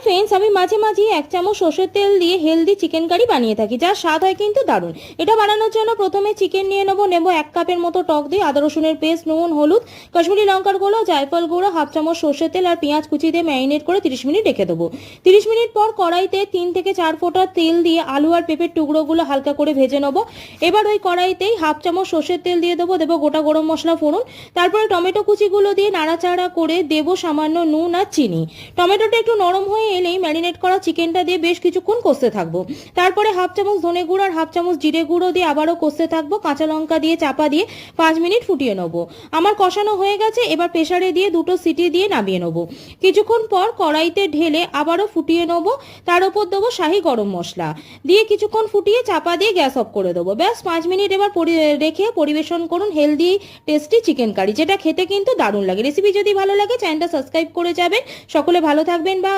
Friends, আমি মাঝে মাঝে 1 চামচ সর্ষের তেল দিয়ে হেলদি চিকেন কারি বানিয়ে থাকি, যার স্বাদ হয় কিন্তু দারুণ। এটা বানানোর জন্য প্রথমে চিকেন নিয়ে নেব 1 কাপের মতো টক দই, আদা রসুনের পেস্ট, নুন, হলুদ, কাশ্মীরি লঙ্কার গুঁড়ো, জায়ফল গুঁড়ো, 1/2 চামচ সর্ষের তেল আর পেঁয়াজ কুচি দিয়ে ম্যারিনেট করে 30 মিনিট রেখে দেবো। 30 মিনিট পর কড়াইতে 3 থেকে 4 ফোঁটা তেল দিয়ে আলু আর পেঁপের টুকরোগুলো হালকা করে ভেজে নেবো। এবার ওই কড়াইতেই 1/2 চামচ সর্ষের তেল দিয়ে দেবো গোটা গরম মশলা ফোড়ন। তারপরে টমেটো কুচিগুলো দিয়ে নাড়াচাড়া করে দেবো সামান্য নুন আর চিনি। টমেটোটা একটু নরম হয়ে এলেই ম্যারিনেট করা চিকেনটা দিয়ে বেশ কিছুক্ষণ কষতে থাকবো। তারপরে 1/2 চামচ ধনে গুঁড়ো আর 1/2 চামচ জিরে গুঁড়ো দিয়ে আবারও কষতে থাকবো। কাঁচা লঙ্কা দিয়ে চাপা দিয়ে 5 মিনিট ফুটিয়ে নেবো। আমার কষানো হয়ে গেছে, এবার প্রেসারে দিয়ে 2টো সিটি দিয়ে নামিয়ে নেবো। কিছুক্ষণ পর কড়াইতে ঢেলে আবারও ফুটিয়ে নেবো। তার উপর দেবো শাহি গরম মশলা দিয়ে কিছুক্ষণ ফুটিয়ে চাপা দিয়ে গ্যাস অফ করে দেবো। ব্যাস 5 মিনিট এবার রেখে পরিবেশন করুন হেলদি টেস্টি চিকেন কারি, যেটা খেতে কিন্তু দারুণ লাগে। রেসিপি যদি ভালো লাগে চ্যানেলটা সাবস্ক্রাইব করে যাবেন। সকলে ভালো থাকবেন। বাই।